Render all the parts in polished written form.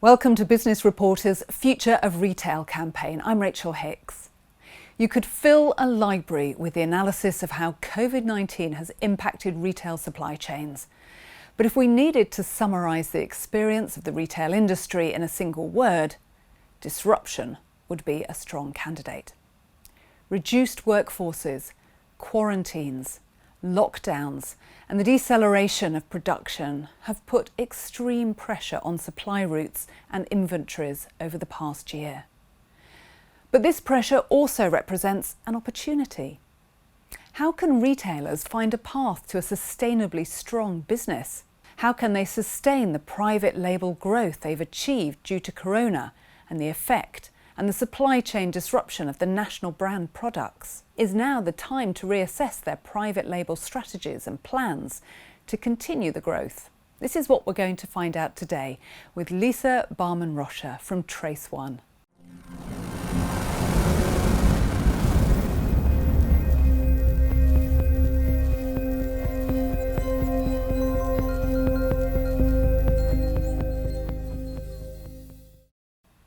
Welcome to Business Reporter's Future of Retail campaign. I'm Rachel Hicks. You could fill a library with the analysis of how COVID-19 has impacted retail supply chains. But if we needed to summarise the experience of the retail industry in a single word, disruption would be a strong candidate. Reduced workforces, quarantines, lockdowns and the deceleration of production have put extreme pressure on supply routes and inventories over the past year. But this pressure also represents an opportunity. How can retailers find a path to a sustainably strong business? How can they sustain the private label growth they've achieved due to Corona and the effect and the supply chain disruption of the national brand products? Is now the time to reassess their private label strategies and plans to continue the growth? This is what we're going to find out today with Lisa Barman-Rocha from TraceOne.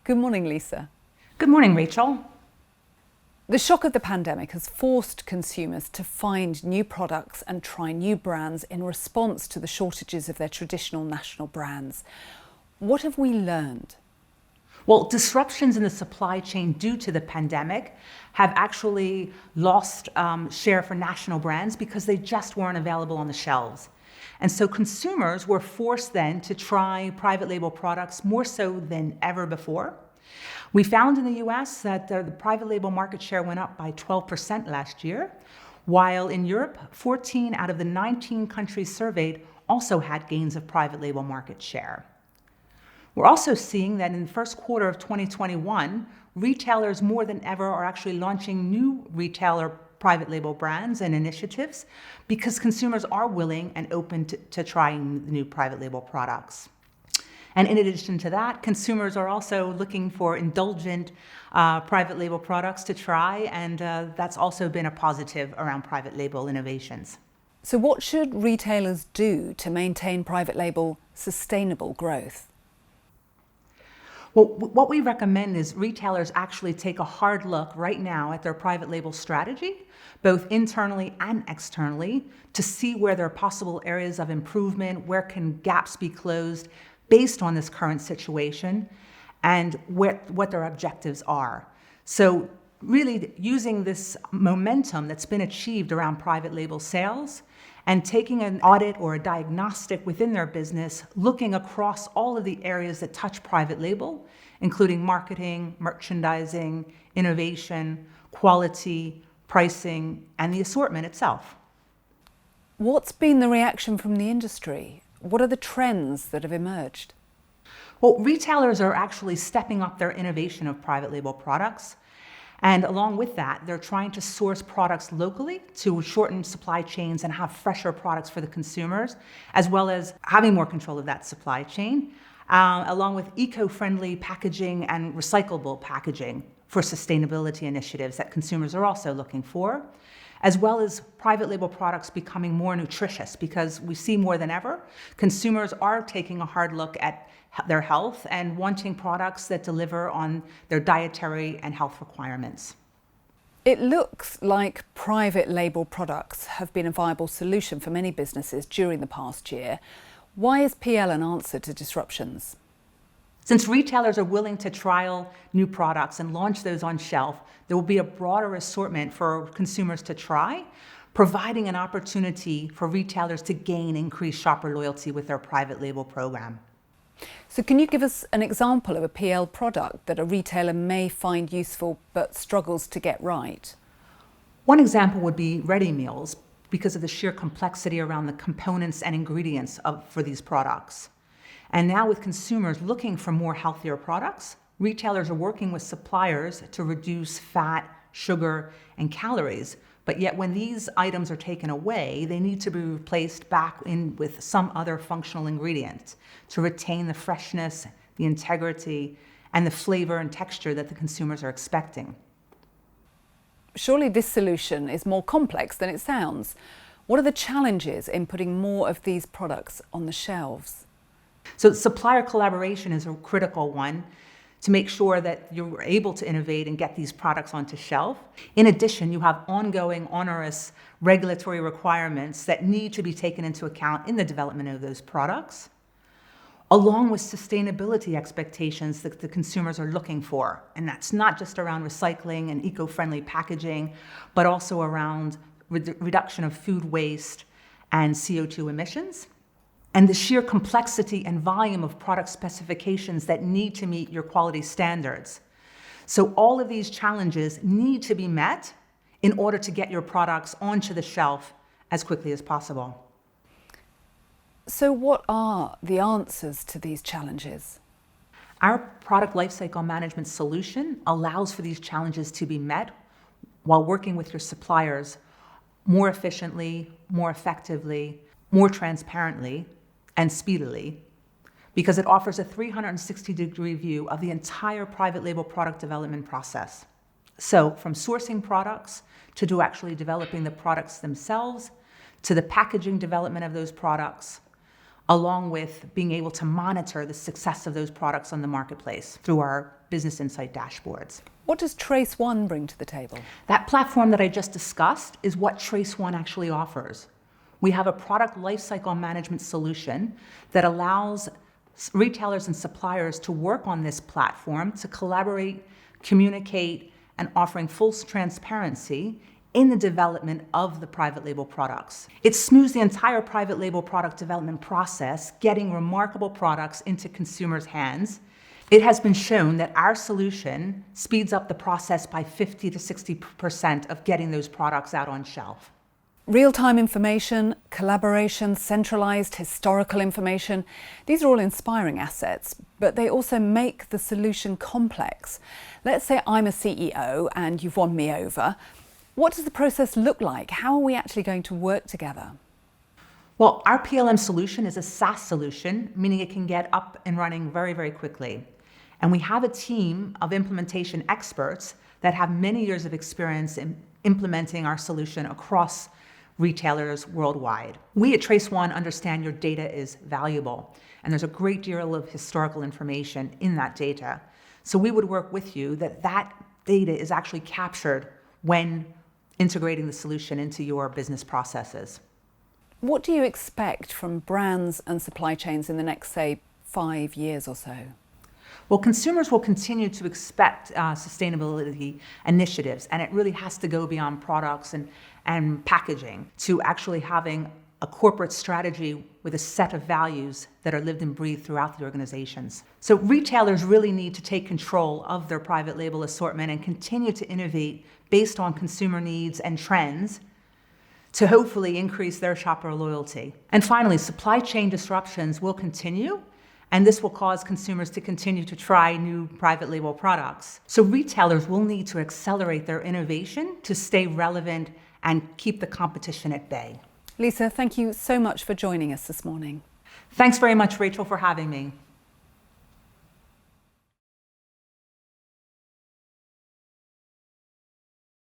Good morning, Lisa. Good morning, Rachel. The shock of the pandemic has forced consumers to find new products and try new brands in response to the shortages of their traditional national brands. What have we learned? Well, disruptions in the supply chain due to the pandemic have actually lost share for national brands because they just weren't available on the shelves. And so consumers were forced then to try private label products more so than ever before. We found in the US that the private label market share went up by 12% last year, while in Europe, 14 out of the 19 countries surveyed also had gains of private label market share. We're also seeing that in the first quarter of 2021, retailers more than ever are actually launching new retailer private label brands and initiatives because consumers are willing and open to trying the new private label products. And in addition to that, consumers are also looking for indulgent private label products to try, and that's also been a positive around private label innovations. So what should retailers do to maintain private label sustainable growth? Well, what we recommend is retailers actually take a hard look right now at their private label strategy, both internally and externally, to see where there are possible areas of improvement, where can gaps be closed, based on this current situation and what their objectives are. So really using this momentum that's been achieved around private label sales and taking an audit or a diagnostic within their business, looking across all of the areas that touch private label, including marketing, merchandising, innovation, quality, pricing, and the assortment itself. What's been the reaction from the industry? What are the trends that have emerged? Well, retailers are actually stepping up their innovation of private label products. And along with that, they're trying to source products locally to shorten supply chains and have fresher products for the consumers, as well as having more control of that supply chain, along with eco-friendly packaging and recyclable packaging for sustainability initiatives that consumers are also looking for, as well as private label products becoming more nutritious because we see more than ever, consumers are taking a hard look at their health and wanting products that deliver on their dietary and health requirements. It looks like private label products have been a viable solution for many businesses during the past year. Why is PL an answer to disruptions? Since retailers are willing to trial new products and launch those on shelf, there will be a broader assortment for consumers to try, providing an opportunity for retailers to gain increased shopper loyalty with their private label program. So can you give us an example of a PL product that a retailer may find useful but struggles to get right? One example would be ready meals because of the sheer complexity around the components and ingredients for these products. And now with consumers looking for more healthier products, retailers are working with suppliers to reduce fat, sugar, and calories. But yet when these items are taken away, they need to be replaced back in with some other functional ingredient to retain the freshness, the integrity, and the flavor and texture that the consumers are expecting. Surely this solution is more complex than it sounds. What are the challenges in putting more of these products on the shelves? So supplier collaboration is a critical one to make sure that you're able to innovate and get these products onto shelf. In addition, you have ongoing onerous regulatory requirements that need to be taken into account in the development of those products, along with sustainability expectations that the consumers are looking for. And that's not just around recycling and eco-friendly packaging, but also around reduction of food waste and CO2 emissions, and the sheer complexity and volume of product specifications that need to meet your quality standards. So all of these challenges need to be met in order to get your products onto the shelf as quickly as possible. So what are the answers to these challenges? Our product lifecycle management solution allows for these challenges to be met while working with your suppliers more efficiently, more effectively, more transparently, and speedily, because it offers a 360-degree view of the entire private label product development process. So from sourcing products to actually developing the products themselves, to the packaging development of those products, along with being able to monitor the success of those products on the marketplace through our business insight dashboards. What does TraceOne bring to the table? That platform that I just discussed is what TraceOne actually offers. We have a product lifecycle management solution that allows retailers and suppliers to work on this platform to collaborate, communicate, and offering full transparency in the development of the private label products. It smooths the entire private label product development process, getting remarkable products into consumers' hands. It has been shown that our solution speeds up the process by 50 to 60% of getting those products out on shelf. Real-time information, collaboration, centralised historical information, these are all inspiring assets, but they also make the solution complex. Let's say I'm a CEO and you've won me over. What does the process look like? How are we actually going to work together? Well, our PLM solution is a SaaS solution, meaning it can get up and running very, very quickly. And we have a team of implementation experts that have many years of experience in implementing our solution across retailers worldwide. We at TraceOne understand your data is valuable, and there's a great deal of historical information in that data. So we would work with you that data is actually captured when integrating the solution into your business processes. What do you expect from brands and supply chains in the next, say, 5 years or so? Well, consumers will continue to expect sustainability initiatives, and it really has to go beyond products and packaging to actually having a corporate strategy with a set of values that are lived and breathed throughout the organizations. So retailers really need to take control of their private label assortment and continue to innovate based on consumer needs and trends to hopefully increase their shopper loyalty. And finally, supply chain disruptions will continue, and this will cause consumers to continue to try new private label products. So retailers will need to accelerate their innovation to stay relevant and keep the competition at bay. Lisa, thank you so much for joining us this morning. Thanks very much, Rachel, for having me.